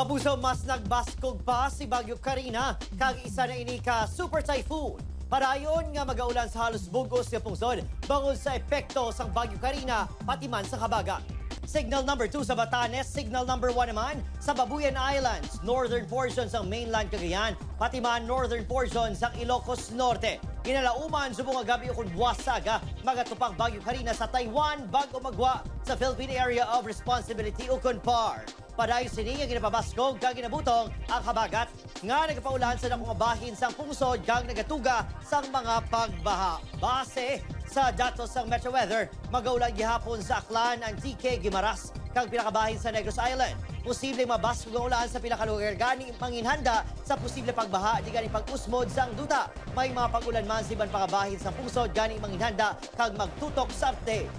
Mga puso, mas nagbaskog pa si Bagyo Karina kag isa na ini ka super typhoon. Parayon nga magaulan sa halos bugos nga pungsod bangod sa epekto sang Bagyo Karina pati man sa kabagat. Signal number 2 sa Batanes, signal number 1 naman sa Babuyan Islands, northern portions ng mainland Cagayan, pati man northern portions ng Ilocos Norte. Inalauman subong nga gabi ukon buwasaga, magatupang Bagyo Karina sa Taiwan bago magwa sa Philippine Area of Responsibility ukon PAR. Padayon sini nga ginapabaskog kag ginabutong ang kabagat nga nagapaulahan sa dakong bahin sang pungsod kag nagatuga sang mga pagbaha. Base sa datos sang Metro Weather, magaulan gihapon sa Aklan, Antique, Guimaras, kag pinakabahin sa Negros Island. Posibleng mabaskog ang ulan sa pinakalugar gani manginhanda sa posible pagbaha di gani pag-usmod sang duta. May mga pag-ulan man sa ibang pakabahin sa pungsod gani manginhanda kag magtutok sa update.